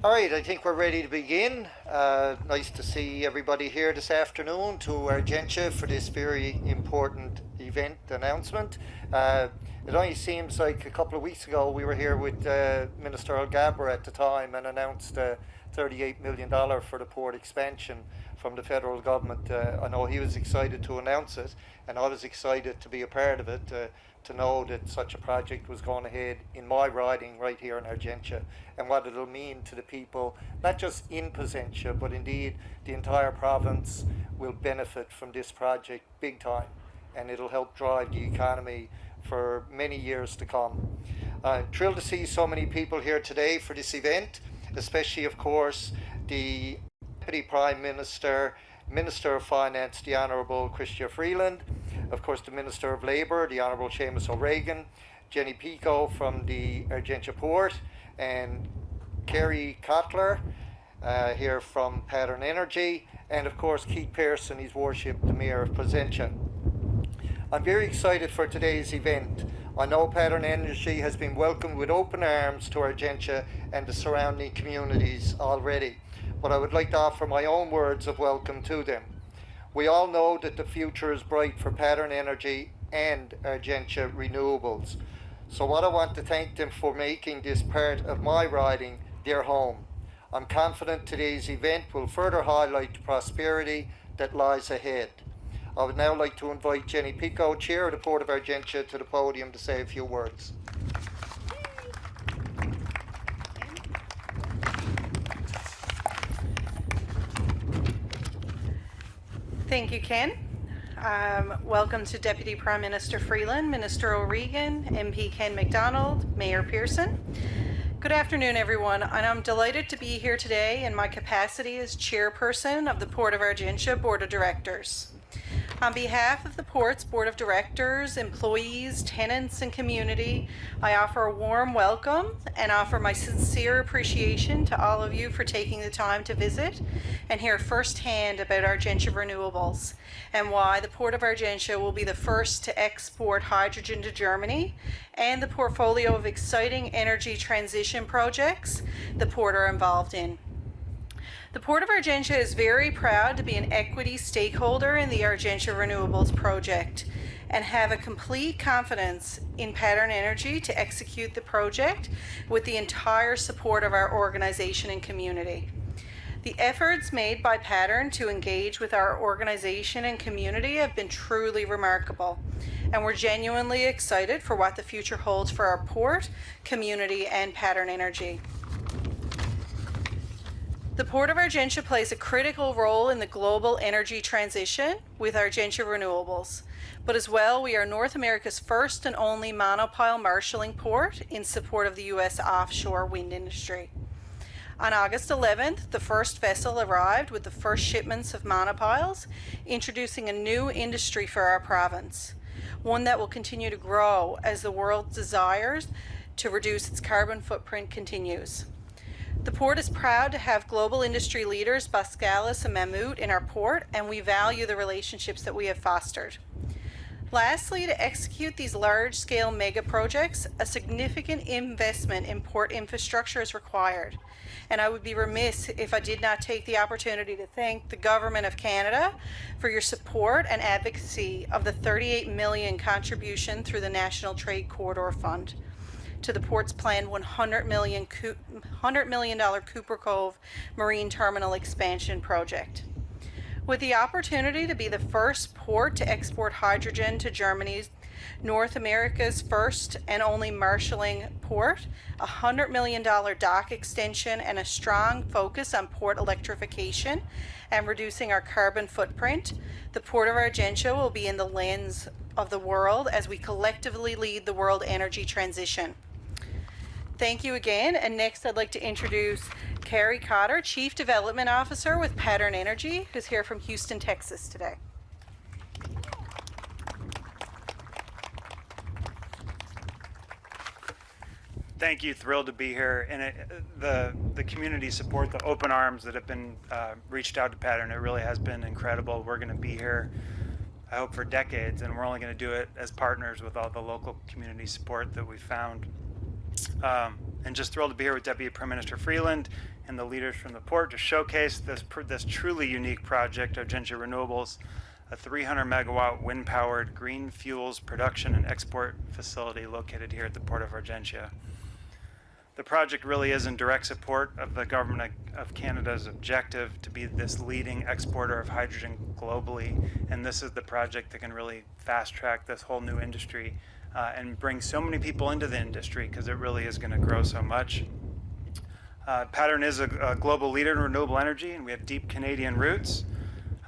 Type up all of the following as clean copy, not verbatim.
All right, I think we're ready to begin. Nice to see everybody here this afternoon to Argentia for this very important event announcement. It only seems like a couple of weeks ago we were here with Minister O'Regan at the time and announced $38 million for the port expansion from the federal government. I know he was excited to announce it, and I was excited to be a part of it, to know that such a project was going ahead in my riding right here in Argentia, and what it'll mean to the people, not just in Placentia, but indeed the entire province will benefit from this project big time, and it'll help drive the economy for many years to come. I'm thrilled to see so many people here today for this event, especially, of course, the Deputy Prime Minister, Minister of Finance, the Honourable Chrystia Freeland, of course the Minister of Labour, the Honourable Seamus O'Regan, Genny Picco from the Argentia Port, and Cary Kottler here from Pattern Energy, and of course Keith Pearson, His Worship, the Mayor of Placentia. I'm very excited for today's event. I know Pattern Energy has been welcomed with open arms to Argentia and the surrounding communities already, but I would like to offer my own words of welcome to them. We all know that the future is bright for Pattern Energy and Argentia Renewables. So what I want to thank them for making this part of my riding their home. I'm confident today's event will further highlight the prosperity that lies ahead. I would now like to invite Genny Picco, Chair of the Port of Argentia, to the podium to say a few words. Thank you, Ken. Welcome to Deputy Prime Minister Freeland, Minister O'Regan, MP Ken McDonald, Mayor Pearson. Good afternoon, everyone, and I'm delighted to be here today in my capacity as Chairperson of the Port of Argentia Board of Directors. On behalf of the Port's Board of Directors, employees, tenants, and community, I offer a warm welcome and offer my sincere appreciation to all of you for taking the time to visit and hear firsthand about Argentia Renewables and why the Port of Argentia will be the first to export hydrogen to Germany and the portfolio of exciting energy transition projects the Port are involved in. The Port of Argentia is very proud to be an equity stakeholder in the Argentia Renewables project and have a complete confidence in Pattern Energy to execute the project with the entire support of our organization and community. The efforts made by Pattern to engage with our organization and community have been truly remarkable, and we're genuinely excited for what the future holds for our port, community, and Pattern Energy. The Port of Argentia plays a critical role in the global energy transition with Argentia Renewables, but as well we are North America's first and only monopile marshalling port in support of the U.S. offshore wind industry. On August 11th, the first vessel arrived with the first shipments of monopiles, introducing a new industry for our province, one that will continue to grow as the world's desires to reduce its carbon footprint continues. The port is proud to have global industry leaders Boskalis and Mammoet in our port, and we value the relationships that we have fostered. Lastly, to execute these large-scale mega projects, a significant investment in port infrastructure is required. And I would be remiss if I did not take the opportunity to thank the Government of Canada for your support and advocacy of the $38 million contribution through the National Trade Corridor Fund to the port's planned $100 million Cooper Cove Marine Terminal expansion project. With the opportunity to be the first port to export hydrogen to Germany's North America's first and only marshalling port, a $100 million dock extension, and a strong focus on port electrification and reducing our carbon footprint, the Port of Argentia will be in the lens of the world as we collectively lead the world energy transition. Thank you again, and next I'd like to introduce Cary Kottler, Chief Development Officer with Pattern Energy, who's here from Houston, Texas today. Thank you. Thrilled to be here. And the community support, the open arms that have been reached out to Pattern, it really has been incredible. We're going to be here, I hope, for decades, and we're only going to do it as partners with all the local community support that we found. And just thrilled to be here with Deputy Prime Minister Freeland and the leaders from the port to showcase this truly unique project, Argentia Renewables, a 300 megawatt wind-powered green fuels production and export facility located here at the Port of Argentia. The project really is in direct support of the Government of Canada's objective to be this leading exporter of hydrogen globally, and this is the project that can really fast-track this whole new industry and bring so many people into the industry, because it really is going to grow so much. Pattern is a global leader in renewable energy, and we have deep Canadian roots.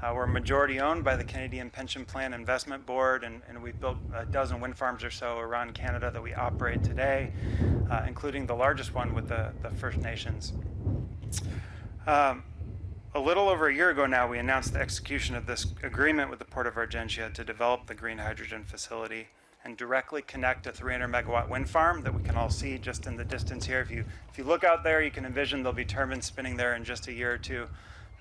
We're majority owned by the Canadian Pension Plan Investment Board, and we've built a dozen wind farms or so around Canada that we operate today, including the largest one with the First Nations. A little over a year ago now, we announced the execution of this agreement with the Port of Argentia to develop the green hydrogen facility and directly connect a 300 megawatt wind farm that we can all see just in the distance here. If you look out there, you can envision there'll be turbines spinning there in just a year or two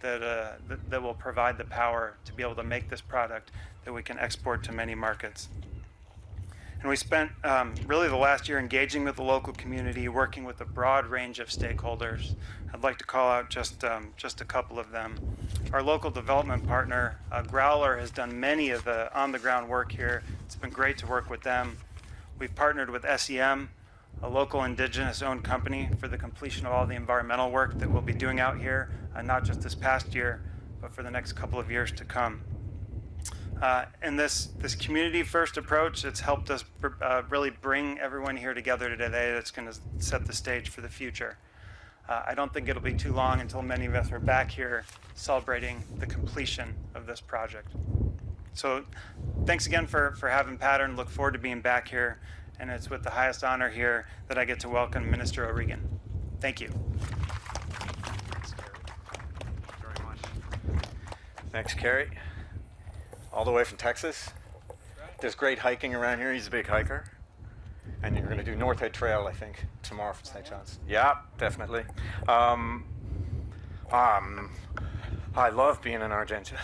that will provide the power to be able to make this product that we can export to many markets. And we spent really the last year engaging with the local community, working with a broad range of stakeholders. I'd like to call out just a couple of them. Our local development partner, Growler, has done many of the on-the-ground work here. It's been great to work with them. We've partnered with SEM, a local Indigenous-owned company, for the completion of all the environmental work that we'll be doing out here, not just this past year, but for the next couple of years to come. And this community-first approach, it's helped us really bring everyone here together today. That's going to set the stage for the future. I don't think it'll be too long until many of us are back here celebrating the completion of this project. So thanks again for having Pattern. Look forward to being back here. And it's with the highest honor here that I get to welcome Minister O'Regan. Thank you. Thanks, Cary. Very much. Thanks, Cary. All the way from Texas. There's great hiking around here. He's a big hiker. And you're going to do North Head Trail, I think, tomorrow from St. John's. Yeah, definitely. I love being in Argentia.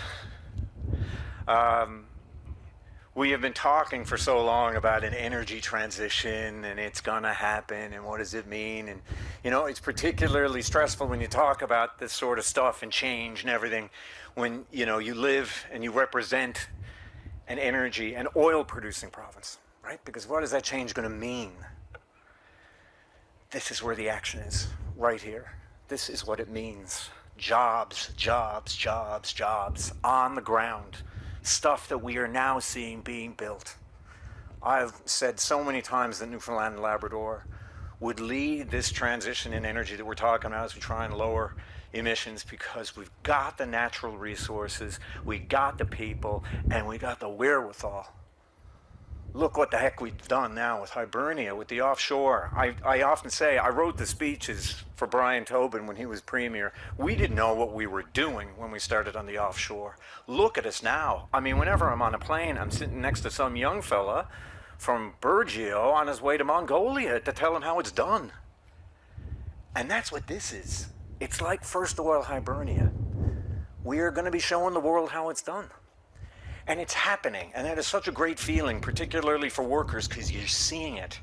We have been talking for so long about an energy transition, and it's going to happen, and what does it mean? And, you know, it's particularly stressful when you talk about this sort of stuff and change and everything when, you know, you live and you represent an energy, an oil-producing province, right? Because what is that change going to mean? This is where the action is, right here. This is what it means. Jobs, jobs, jobs, jobs on the ground. Stuff that we are now seeing being built. I've said so many times that Newfoundland and Labrador would lead this transition in energy that we're talking about as we try and lower emissions, because we've got the natural resources, we got the people, and we got the wherewithal. Look what the heck we've done now with Hibernia, with the offshore. I often say, I wrote the speeches for Brian Tobin when he was Premier. We didn't know what we were doing when we started on the offshore. Look at us now. I mean, whenever I'm on a plane, I'm sitting next to some young fella from Burgeo on his way to Mongolia to tell him how it's done. And that's what this is. It's like First Oil Hibernia. We are going to be showing the world how it's done. And it's happening, and that is such a great feeling, particularly for workers, because you're seeing it.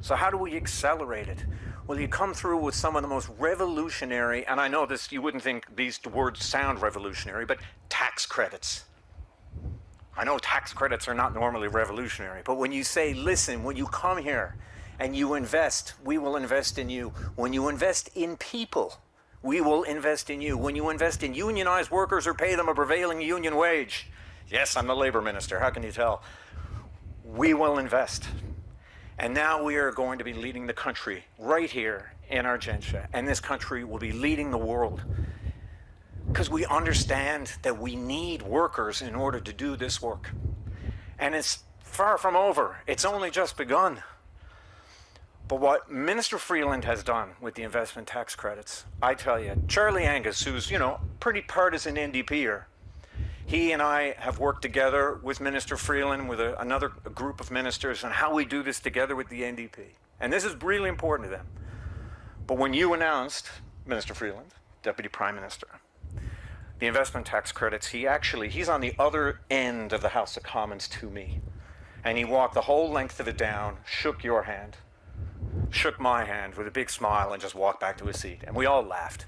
So how do we accelerate it? Well, you come through with some of the most revolutionary, and I know this, you wouldn't think these words sound revolutionary, but tax credits. I know tax credits are not normally revolutionary, but when you say, listen, when you come here and you invest, we will invest in you. When you invest in people, we will invest in you. When you invest in unionized workers or pay them a prevailing union wage, yes, I'm the labor minister, how can you tell? We will invest. And now we are going to be leading the country right here in Argentia. And this country will be leading the world. Because we understand that we need workers in order to do this work. And it's far from over. It's only just begun. But what Minister Freeland has done with the investment tax credits, I tell you, Charlie Angus, who's, you know, pretty partisan NDPer, he and I have worked together with Minister Freeland, with another group of ministers, on how we do this together with the NDP. And this is really important to them. But when you announced, Minister Freeland, Deputy Prime Minister, the investment tax credits, he's on the other end of the House of Commons to me. And he walked the whole length of it down, shook your hand, shook my hand with a big smile, and just walked back to his seat. And we all laughed.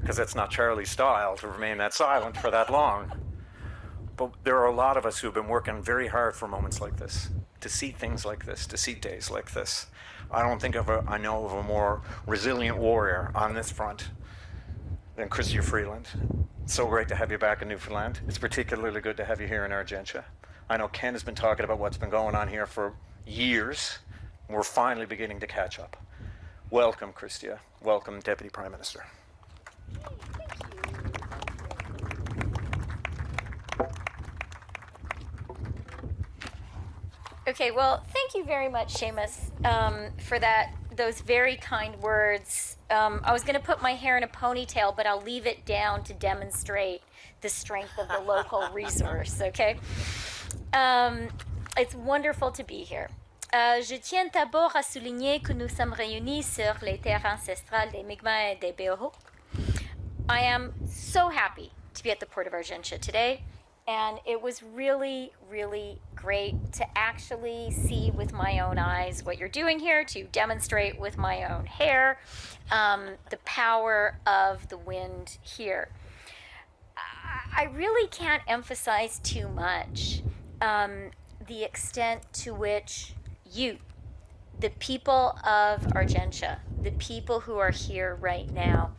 because it's not Charlie's style to remain that silent for that long. But there are a lot of us who've been working very hard for moments like this, to see things like this, to see days like this. I don't think I know of a more resilient warrior on this front than Chrystia Freeland. So great to have you back in Newfoundland. It's particularly good to have you here in Argentia. I know Ken has been talking about what's been going on here for years. We're finally beginning to catch up. Welcome, Chrystia. Welcome, Deputy Prime Minister. Okay, well, thank you very much, Seamus, for those very kind words. I was going to put my hair in a ponytail, but I'll leave it down to demonstrate the strength of the local resource, okay? It's wonderful to be here. Je tiens d'abord à souligner que nous sommes réunis sur les terres ancestrales des Mi'kmaq et des Beothuk. I am so happy to be at the Port of Argentia today. And it was really, really great to actually see with my own eyes what you're doing here, to demonstrate with my own hair the power of the wind here. I really can't emphasize too much the extent to which you, the people of Argentia, the people who are here right now,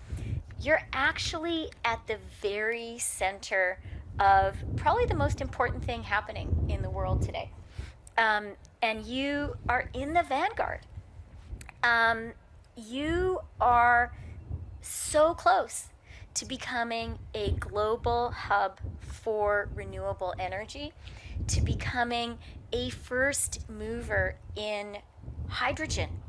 you're actually at the very center of probably the most important thing happening in the world today. And you are in the vanguard. You are so close to becoming a global hub for renewable energy, to becoming a first mover in hydrogen.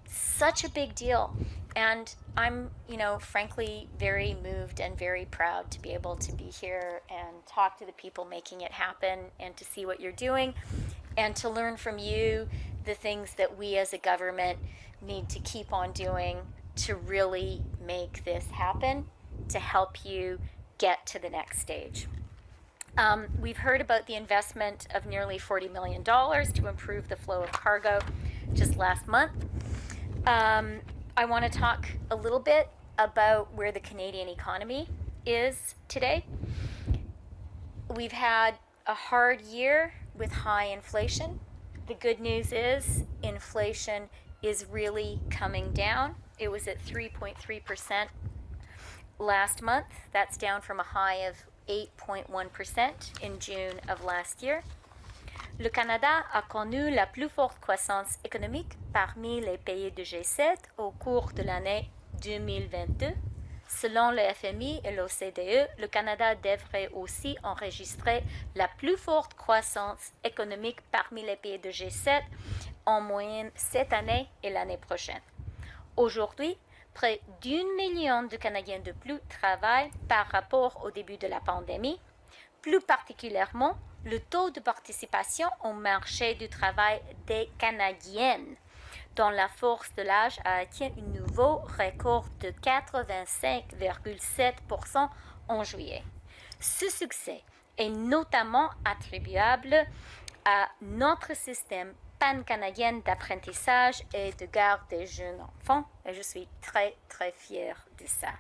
Such a big deal. And I'm, frankly, very moved and very proud to be able to be here and talk to the people making it happen and to see what you're doing and to learn from you the things that we as a government need to keep on doing to really make this happen, to help you get to the next stage. We've heard about the investment of nearly $40 million to improve the flow of cargo just last month. I want to talk a little bit about where the Canadian economy is today. We've had a hard year with high inflation. The good news is inflation is really coming down. It was at 3.3% last month. That's down from a high of 8.1% in June of last year. Le Canada a connu la plus forte croissance économique parmi les pays du G7 au cours de l'année 2022. Selon le FMI et l'OCDE, le Canada devrait aussi enregistrer la plus forte croissance économique parmi les pays du G7 en moyenne cette année et l'année prochaine. Aujourd'hui, près d'1 million de Canadiens de plus travaillent par rapport au début de la pandémie. Plus particulièrement, le taux de participation au marché du travail des Canadiennes, dont la force de l'âge a atteint un nouveau record de 85,7% en juillet. Ce succès est notamment attribuable à notre système pan-canadien d'apprentissage et de garde des jeunes enfants, et je suis très, très fière de ça.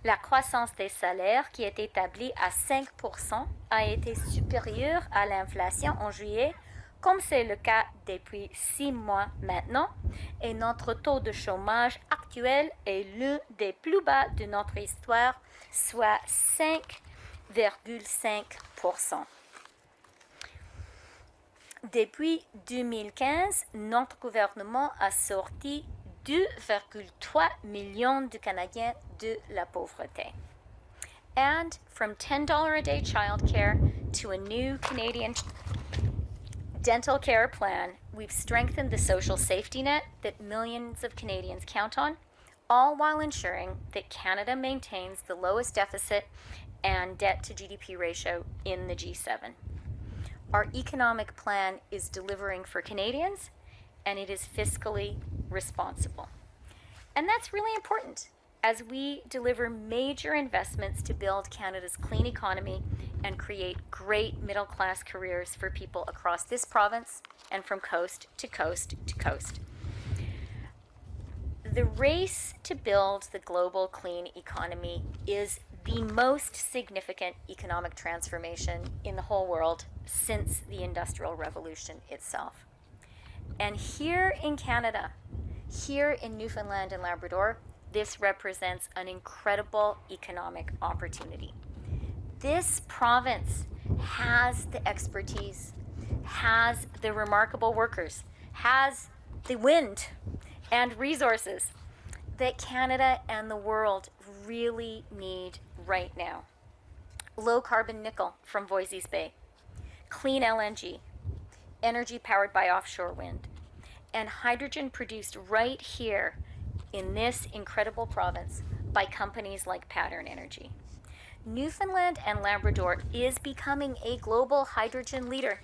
La croissance des salaires, qui est établie à 5%, a été supérieure à l'inflation en juillet, comme c'est le cas depuis 6 mois maintenant, et notre taux de chômage actuel est l'un des plus bas de notre histoire, soit 5,5%. Depuis 2015, notre gouvernement a sorti 2,3 millions de Canadiens de la pauvreté. And from $10 a day childcare to a new Canadian dental care plan, we've strengthened the social safety net that millions of Canadians count on, all while ensuring that Canada maintains the lowest deficit and debt to GDP ratio in the G7. Our economic plan is delivering for Canadians, and it is fiscally responsible. And that's really important as we deliver major investments to build Canada's clean economy and create great middle-class careers for people across this province and from coast to coast to coast. The race to build the global clean economy is the most significant economic transformation in the whole world since the Industrial Revolution itself. And here in Canada, here in Newfoundland and Labrador, this represents an incredible economic opportunity. This province has the expertise, has the remarkable workers, has the wind and resources that Canada and the world really need right now. Low carbon nickel from Voisey's Bay, clean LNG, energy powered by offshore wind, and hydrogen produced right here in this incredible province by companies like Pattern Energy. Newfoundland and Labrador is becoming a global hydrogen leader.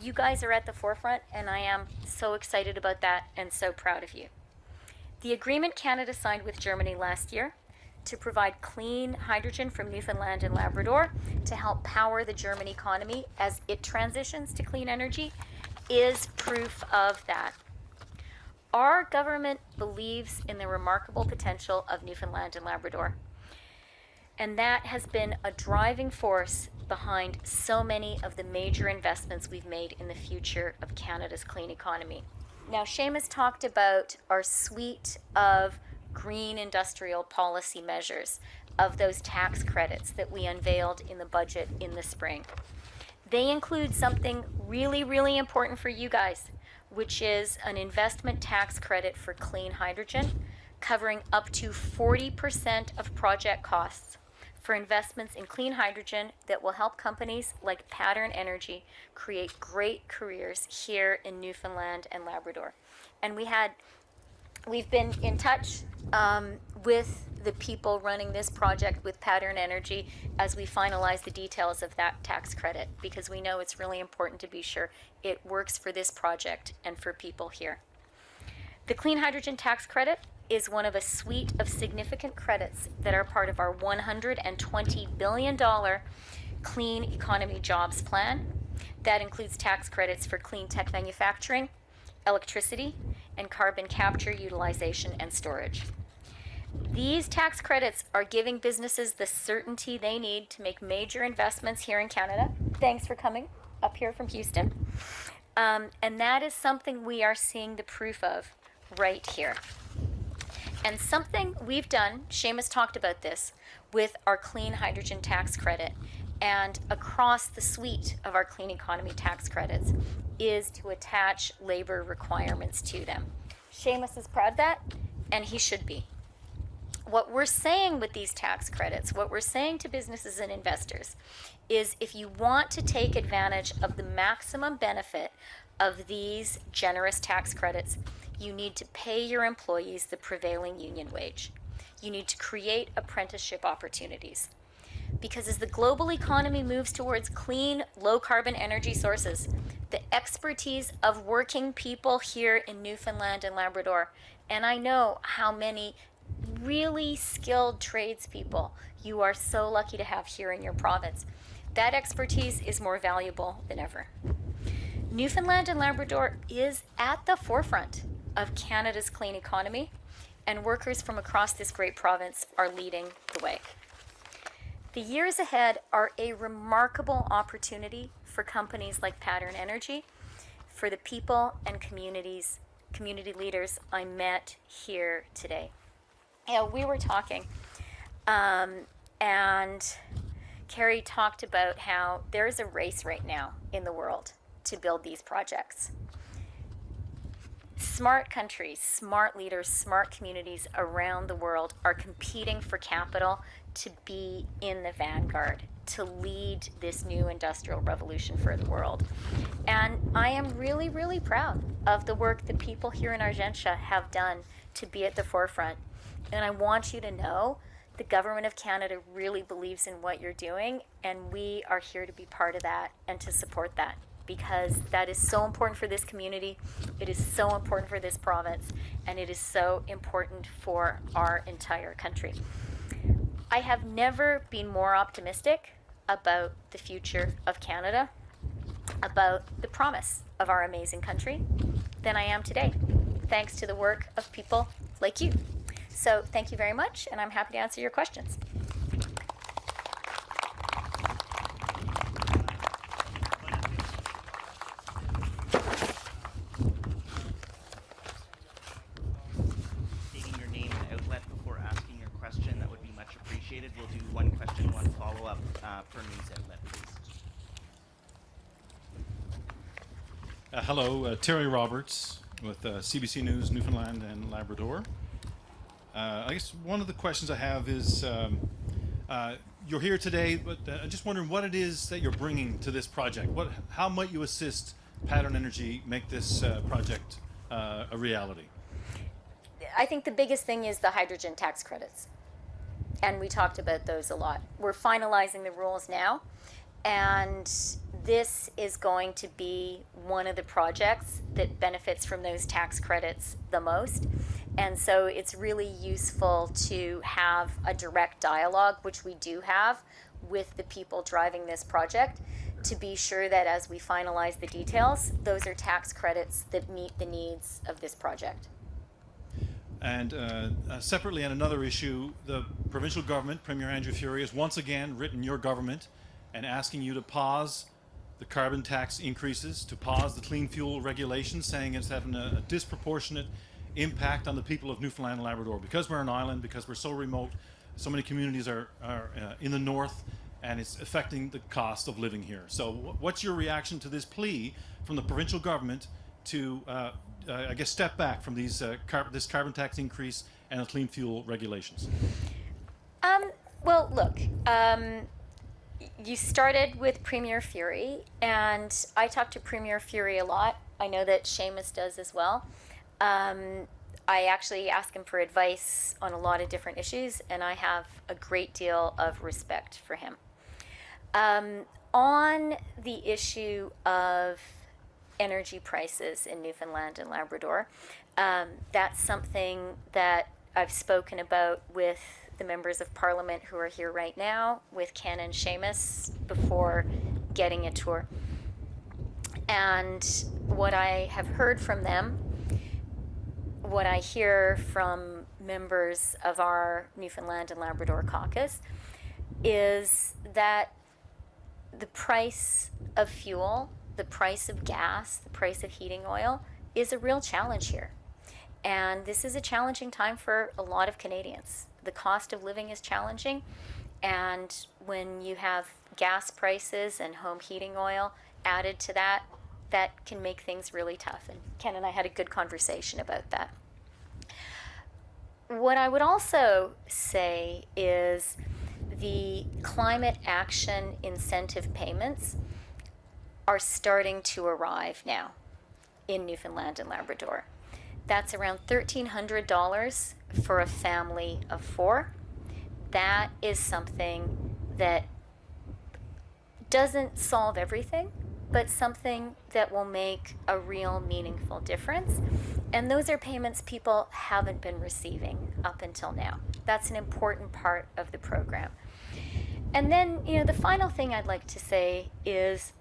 You guys are at the forefront, and I am so excited about that and so proud of you. The agreement Canada signed with Germany last year to provide clean hydrogen from Newfoundland and Labrador to help power the German economy as it transitions to clean energy is proof of that. Our government believes in the remarkable potential of Newfoundland and Labrador, and that has been a driving force behind so many of the major investments we've made in the future of Canada's clean economy. Now, Seamus talked about our suite of green industrial policy measures, of those tax credits that we unveiled in the budget in the spring. They include something really, really important for you guys, which is an investment tax credit for clean hydrogen, covering up to 40% of project costs for investments in clean hydrogen that will help companies like Pattern Energy create great careers here in Newfoundland and Labrador. And we've been in touch with the people running this project with Pattern Energy as we finalize the details of that tax credit, because we know it's really important to be sure it works for this project and for people here. The clean hydrogen tax credit is one of a suite of significant credits that are part of our $120 billion Clean Economy Jobs Plan. That includes tax credits for clean tech manufacturing, electricity, and carbon capture, utilization, and storage. These tax credits are giving businesses the certainty they need to make major investments here in Canada. Thanks for coming up here from Houston. And that is something we are seeing the proof of right here. And something we've done, Seamus talked about this, with our clean hydrogen tax credit and across the suite of our clean economy tax credits, is to attach labor requirements to them. Seamus is proud of that, and he should be. What we're saying with these tax credits, what we're saying to businesses and investors, is if you want to take advantage of the maximum benefit of these generous tax credits, you need to pay your employees the prevailing union wage. You need to create apprenticeship opportunities. Because as the global economy moves towards clean, low-carbon energy sources, the expertise of working people here in Newfoundland and Labrador, and I know how many really skilled tradespeople you are so lucky to have here in your province, that expertise is more valuable than ever. Newfoundland and Labrador is at the forefront of Canada's clean economy, and workers from across this great province are leading the way. The years ahead are a remarkable opportunity for companies like Pattern Energy, for the people and community leaders I met here today. We were talking, and Cary talked about how there is a race right now in the world to build these projects. Smart countries, smart leaders, smart communities around the world are competing for capital to be in the vanguard, to lead this new industrial revolution for the world. And I am really, really proud of the work that people here in Argentia have done to be at the forefront. And I want you to know the Government of Canada really believes in what you're doing, and we are here to be part of that and to support that, because that is so important for this community, it is so important for this province, and it is so important for our entire country. I have never been more optimistic about the future of Canada, about the promise of our amazing country, than I am today, thanks to the work of people like you. So thank you very much, and I'm happy to answer your questions. Stating your name and outlet before asking your question, that would be much appreciated. We'll do one question, one follow-up per news outlet, please. Hello, Terry Roberts with CBC News, Newfoundland and Labrador. I guess one of the questions I have is, you're here today, but I'm just wondering what it is that you're bringing to this project. How might you assist Pattern Energy make this project a reality? I think the biggest thing is the hydrogen tax credits. And we talked about those a lot. We're finalizing the rules now, and this is going to be one of the projects that benefits from those tax credits the most. And so it's really useful to have a direct dialogue, which we do have, with the people driving this project, to be sure that as we finalize the details, those are tax credits that meet the needs of this project. And separately, on another issue, the provincial government, Premier Andrew Furey, has once again written your government and asking you to pause the carbon tax increases, to pause the clean fuel regulations, saying it's having a disproportionate impact on the people of Newfoundland and Labrador. Because we're an island, because we're so remote, so many communities are in the north, and it's affecting the cost of living here. So what's your reaction to this plea from the provincial government to, I guess, step back from these this carbon tax increase and the clean fuel regulations? Well, look, you started with Premier Furey, and I talk to Premier Furey a lot. I know that Seamus does as well. I actually ask him for advice on a lot of different issues, and I have a great deal of respect for him. On the issue of energy prices in Newfoundland and Labrador, that's something that I've spoken about with the members of Parliament who are here right now, with Ken and Seamus, before getting a tour. And what I have heard from them, what I hear from members of our Newfoundland and Labrador caucus, is that the price of fuel, the price of gas, the price of heating oil is a real challenge here. And this is a challenging time for a lot of Canadians. The cost of living is challenging, and when you have gas prices and home heating oil added to that, that can make things really tough. And Ken and I had a good conversation about that. What I would also say is the climate action incentive payments are starting to arrive now in Newfoundland and Labrador. That's around $1,300 for a family of 4. That is something that doesn't solve everything, but something that will make a real meaningful difference. And those are payments people haven't been receiving up until now. That's an important part of the program. And then, the final thing I'd like to say is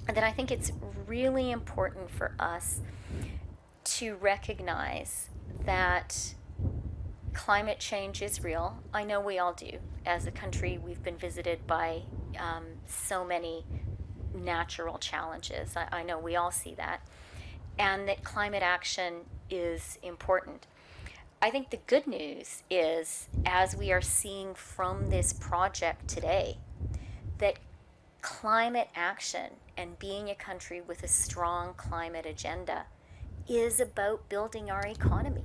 that I think it's really important for us to recognize that climate change is real. I know we all do. As a country, we've been visited by so many natural challenges. I know we all see that. And that climate action is important. I think the good news is, as we are seeing from this project today, that climate action and being a country with a strong climate agenda is about building our economy.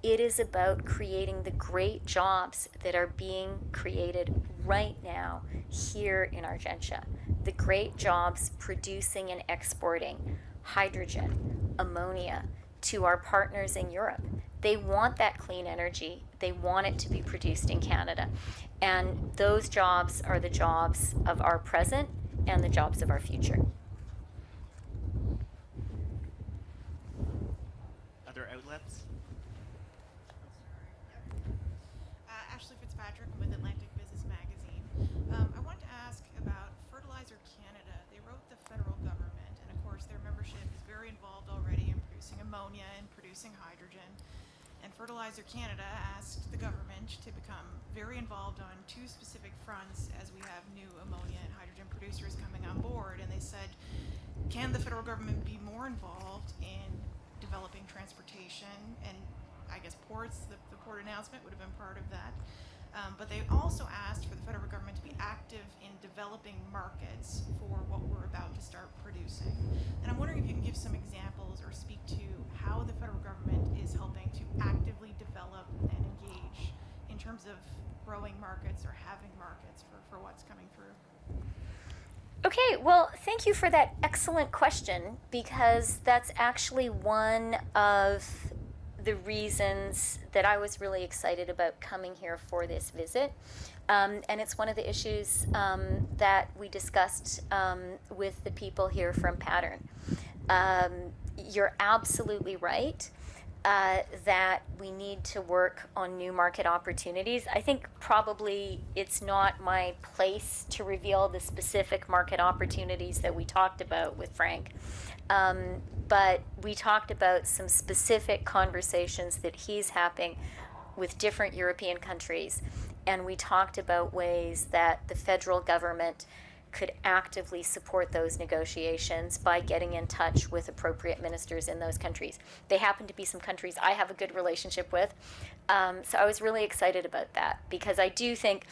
It is about creating the great jobs that are being created right now here in Argentia. The great jobs producing and exporting hydrogen, ammonia to our partners in Europe. They want that clean energy. They want it to be produced in Canada. And those jobs are the jobs of our present and the jobs of our future. Other outlets? Ashley Fitzpatrick with Atlantic Business Magazine. I want to ask about Fertilizer Canada. They wrote the federal government, and of course their membership is very involved already in producing ammonia and producing hydrogen. And and Fertilizer Canada asked the government to become very involved on two specific fronts as we have new ammonia and hydrogen producers coming on board. And they said, can the federal government be more involved in developing transportation? And I guess ports, the port announcement would have been part of that. But they also asked for the federal government to be active in developing markets for what we're about to start producing. And I'm wondering if you can give some examples or speak to how the federal government is helping to actively develop and engage in terms of growing markets or having markets for what's coming through. Okay, well, thank you for that excellent question, because that's actually one of the reasons that I was really excited about coming here for this visit. And it's one of the issues that we discussed with the people here from Pattern. You're absolutely right that we need to work on new market opportunities. I think probably it's not my place to reveal the specific market opportunities that we talked about with Frank. But we talked about some specific conversations that he's having with different European countries. And we talked about ways that the federal government could actively support those negotiations by getting in touch with appropriate ministers in those countries. They happen to be some countries I have a good relationship with. So I was really excited about that, because I do think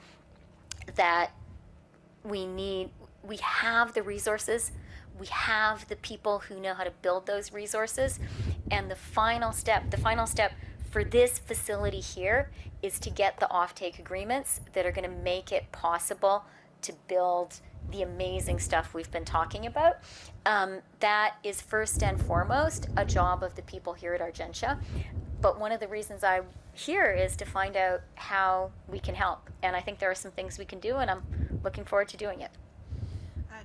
that we have the resources, we have the people who know how to build those resources, and the final step for this facility here is to get the offtake agreements that are going to make it possible to build the amazing stuff we've been talking about. That is first and foremost a job of the people here at Argentia. But one of the reasons I'm here is to find out how we can help. And I think there are some things we can do, and I'm looking forward to doing it.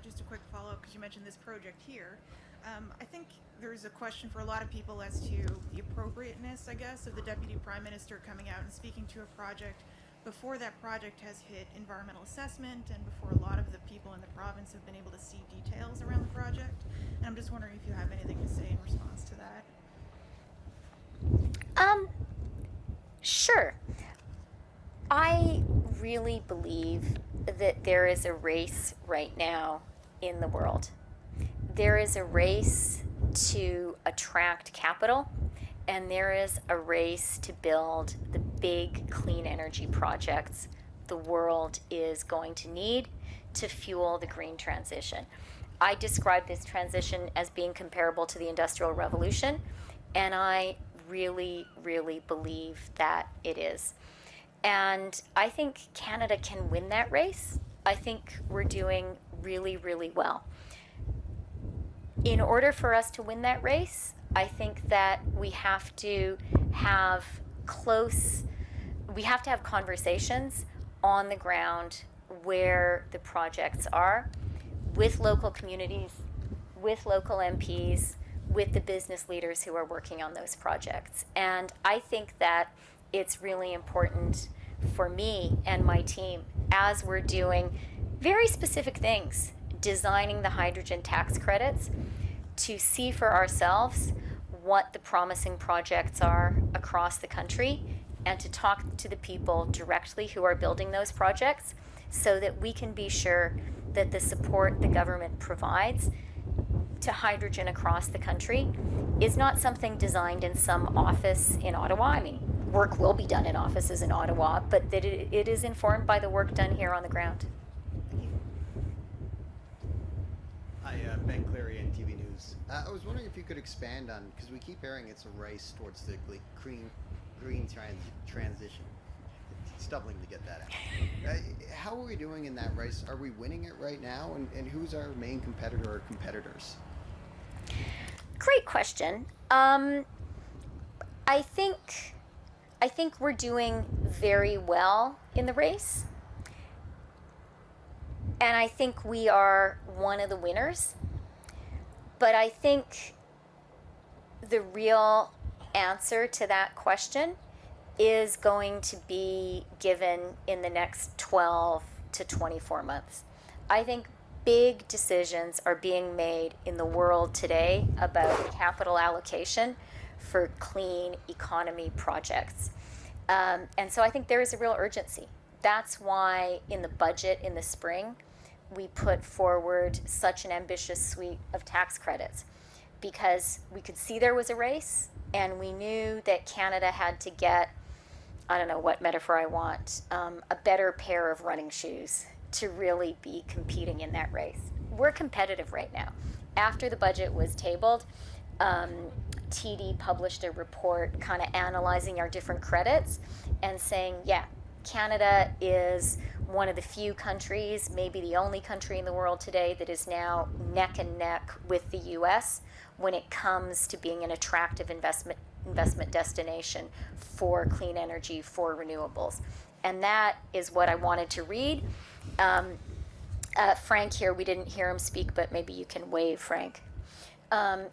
Just a quick follow-up, because you mentioned this project here. I think there's a question for a lot of people as to the appropriateness, I guess, of the Deputy Prime Minister coming out and speaking to a project before that project has hit environmental assessment and before a lot of the people in the province have been able to see details around the project. And I'm just wondering if you have anything to say in response to that. Sure. I really believe that there is a race right now in the world. There is a race to attract capital, and there is a race to build the big clean energy projects the world is going to need to fuel the green transition. I describe this transition as being comparable to the Industrial Revolution, and I really, really believe that it is. And I think Canada can win that race. I think we're doing really, really well. In order for us to win that race, I think that we have to have conversations on the ground where the projects are, with local communities, with local MPs, with the business leaders who are working on those projects. And I think that it's really important for me and my team, as we're doing very specific things, designing the hydrogen tax credits, to see for ourselves what the promising projects are across the country, and to talk to the people directly who are building those projects, so that we can be sure that the support the government provides to hydrogen across the country is not something designed in some office in Ottawa. I mean, work will be done in offices in Ottawa, but that it is informed by the work done here on the ground. Hi, Ben Clary, NTV News. I was wondering if you could expand on, because we keep hearing it's a race towards the green transition. It's stumbling to get that out. How are we doing in that race? Are we winning it right now? And who's our main competitor or competitors? Great question. I think we're doing very well in the race. And I think we are one of the winners. But I think the real answer to that question is going to be given in the next 12 to 24 months. I think big decisions are being made in the world today about capital allocation for clean economy projects. And so I think there is a real urgency. That's why in the budget in the spring, we put forward such an ambitious suite of tax credits, because we could see there was a race, and we knew that Canada had to get, I don't know what metaphor I want, a better pair of running shoes to really be competing in that race. We're competitive right now. After the budget was tabled, TD published a report kind of analyzing our different credits and saying, yeah, Canada is one of the few countries, maybe the only country in the world today, that is now neck and neck with the US when it comes to being an attractive investment destination for clean energy, for renewables. And that is what I wanted to read. Frank here, we didn't hear him speak, but maybe you can wave, Frank.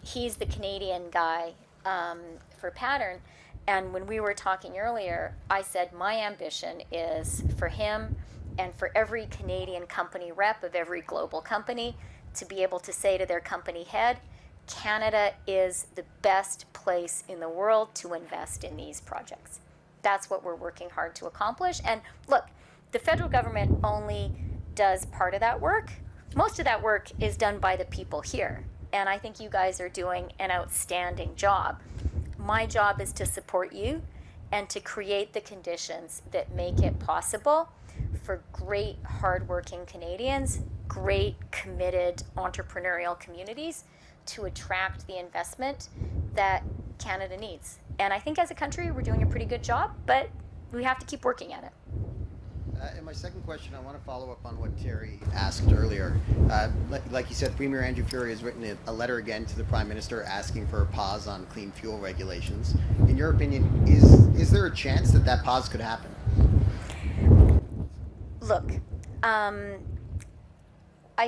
He's the Canadian guy for Pattern. And when we were talking earlier, I said my ambition is for him and for every Canadian company rep of every global company to be able to say to their company head, Canada is the best place in the world to invest in these projects. That's what we're working hard to accomplish. And look, the federal government only does part of that work. Most of that work is done by the people here. And I think you guys are doing an outstanding job. My job is to support you and to create the conditions that make it possible for great, hardworking Canadians, great, committed entrepreneurial communities to attract the investment that Canada needs. And I think as a country, we're doing a pretty good job, but we have to keep working at it. And my second question, I want to follow up on what Terry asked earlier. Like you said, Premier Andrew Furey has written a letter again to the Prime Minister asking for a pause on clean fuel regulations. In your opinion, is there a chance that that pause could happen? Look, I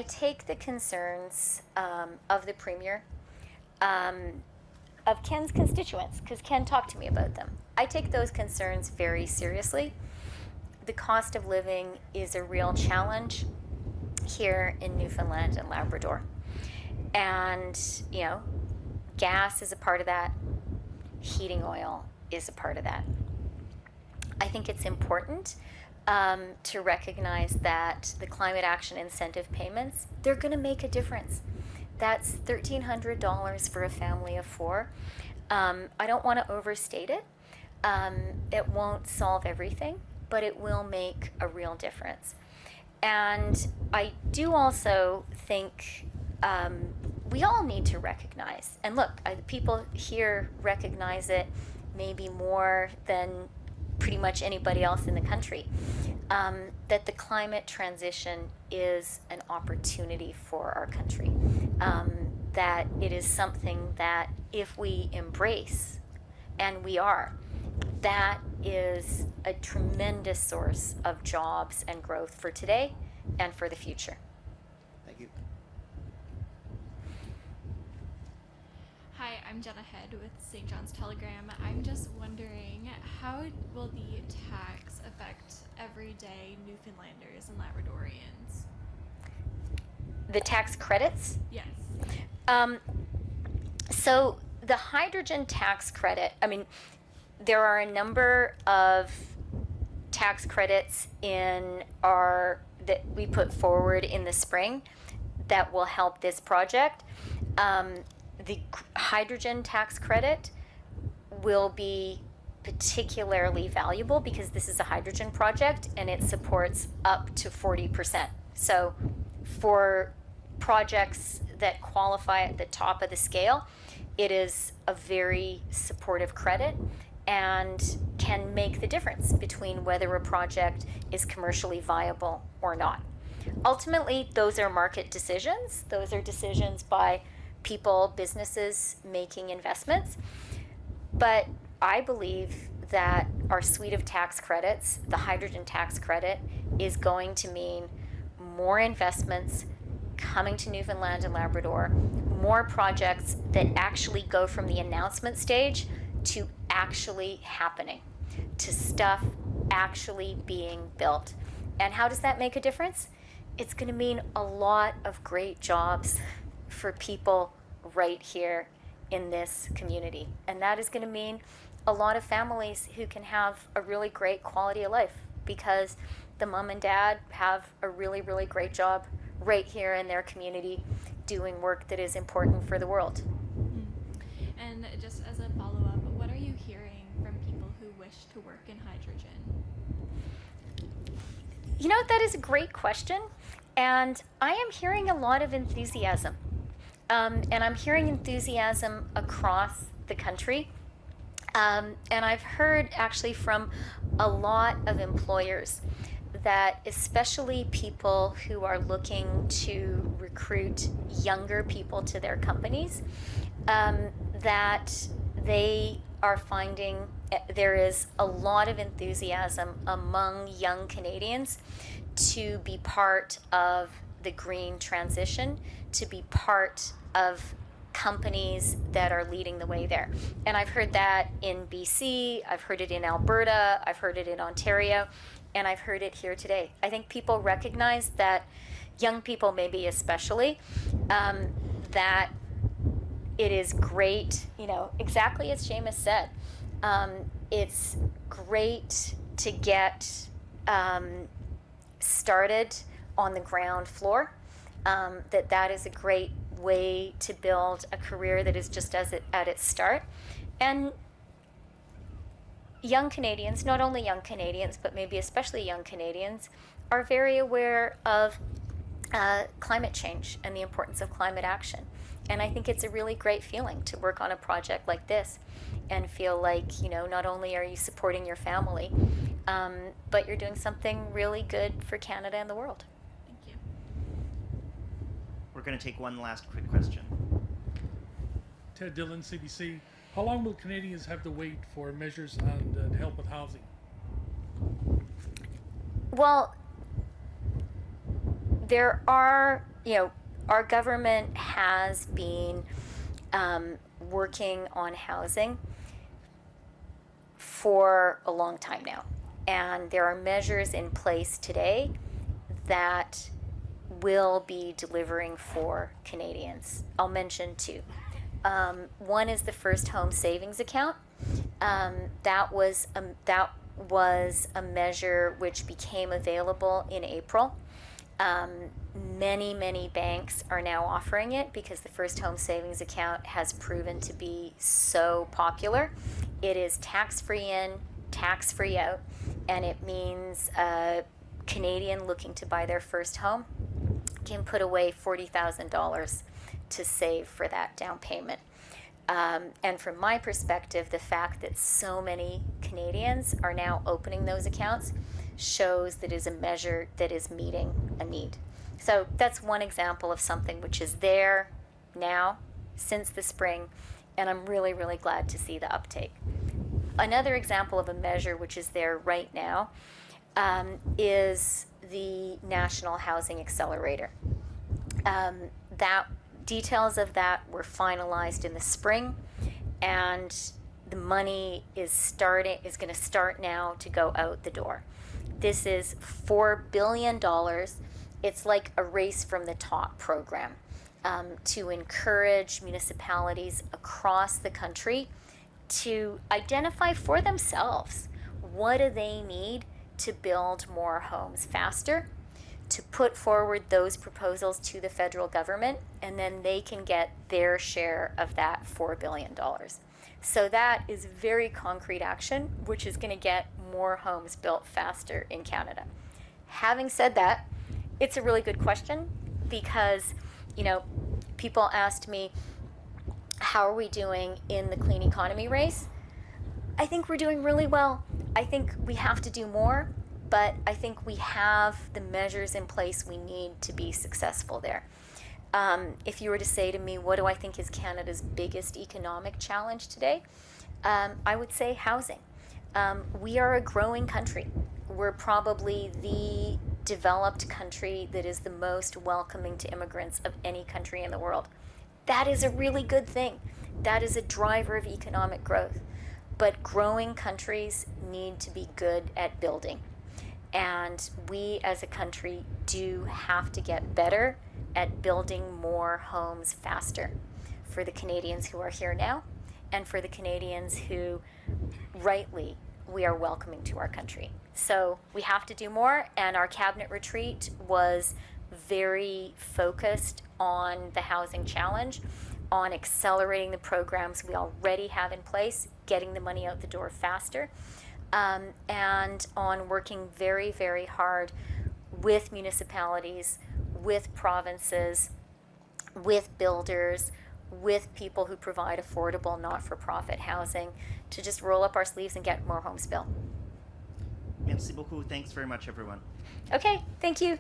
take the concerns of the Premier, of Ken's constituents, because Ken talked to me about them. I take those concerns very seriously. The cost of living is a real challenge here in Newfoundland and Labrador. And, you know, gas is a part of that. Heating oil is a part of that. I think it's important to recognize that the climate action incentive payments, they're going to make a difference. That's $1,300 for a family of four. I don't want to overstate it. It won't solve everything, but it will make a real difference. And I do also think we all need to recognize, and look, people here recognize it maybe more than pretty much anybody else in the country, that the climate transition is an opportunity for our country, that it is something that if we embrace, and we are, that is a tremendous source of jobs and growth for today and for the future. Thank you. Hi, I'm Jenna Head with St. John's Telegram. I'm just wondering, how will the tax affect everyday Newfoundlanders and Labradorians? The tax credits? Yes. So the hydrogen tax credit, I mean, there are a number of tax credits that we put forward in the spring that will help this project. The hydrogen tax credit will be particularly valuable because this is a hydrogen project and it supports up to 40%. So for projects that qualify at the top of the scale, it is a very supportive credit and can make the difference between whether a project is commercially viable or not. Ultimately, those are market decisions. Those are decisions by people, businesses making investments. But I believe that our suite of tax credits, the hydrogen tax credit, is going to mean more investments coming to Newfoundland and Labrador, more projects that actually go from the announcement stage to actually happening, to stuff actually being built. And how does that make a difference? It's going to mean a lot of great jobs for people right here in this community. And that is going to mean a lot of families who can have a really great quality of life because the mom and dad have a really, really great job right here in their community doing work that is important for the world. And just as a follow-up, what are you hearing from people who wish to work in hydrogen? You know, that is a great question. And I am hearing a lot of enthusiasm. And I'm hearing enthusiasm across the country. And I've heard actually from a lot of employers that especially people who are looking to recruit younger people to their companies, that they are finding there is a lot of enthusiasm among young Canadians to be part of the green transition, to be part of companies that are leading the way there. And I've heard that in BC, I've heard it in Alberta, I've heard it in Ontario, and I've heard it here today. I think people recognize that, young people maybe especially, that it is great, you know, exactly as Seamus said, it's great to get started on the ground floor, that is a great way to build a career that is just at its start. And young Canadians, not only young Canadians, but maybe especially young Canadians, are very aware of climate change and the importance of climate action. And I think it's a really great feeling to work on a project like this and feel like, you know, not only are you supporting your family, but you're doing something really good for Canada and the world. Thank you. We're going to take one last quick question. Ted Dillon, CBC. How long will Canadians have to wait for measures on to help with housing? Well, there are, you know, our government has been working on housing for a long time now. And there are measures in place today that will be delivering for Canadians. I'll mention two. One is the First Home Savings Account. That was a measure which became available in April. Many banks are now offering it because the First Home Savings Account has proven to be so popular. It is tax-free in, tax-free out, and it means a Canadian looking to buy their first home can put away $40,000 to save for that down payment. And from my perspective, the fact that so many Canadians are now opening those accounts shows that it is a measure that is meeting a need. So that's one example of something which is there now since the spring, and I'm really glad to see the uptake. Another example of a measure which is there right now is the National Housing Accelerator. Details of that were finalized in the spring, and the money is going to start now to go out the door. This is $4 billion. It's like a race from the top program to encourage municipalities across the country to identify for themselves what do they need to build more homes faster, to put forward those proposals to the federal government, and then they can get their share of that $4 billion. So that is very concrete action, which is going to get more homes built faster in Canada. Having said that, it's a really good question because, you know, people asked me, how are we doing in the clean economy race? I think we're doing really well. I think we have to do more, but I think we have the measures in place we need to be successful there. If you were to say to me, what do I think is Canada's biggest economic challenge today? I would say housing. We are a growing country. We're probably the developed country that is the most welcoming to immigrants of any country in the world. That is a really good thing. That is a driver of economic growth. But growing countries need to be good at building. And we as a country do have to get better at building more homes faster. for the Canadians who are here now and for the Canadians who rightly we are welcoming to our country. So we have to do more, and our cabinet retreat was very focused on the housing challenge, on accelerating the programs we already have in place, getting the money out the door faster, and on working very, very hard with municipalities, with provinces, with builders, with people who provide affordable, not-for-profit housing, to just roll up our sleeves and get more homes built. Merci beaucoup. Thanks very much, everyone. Okay, thank you.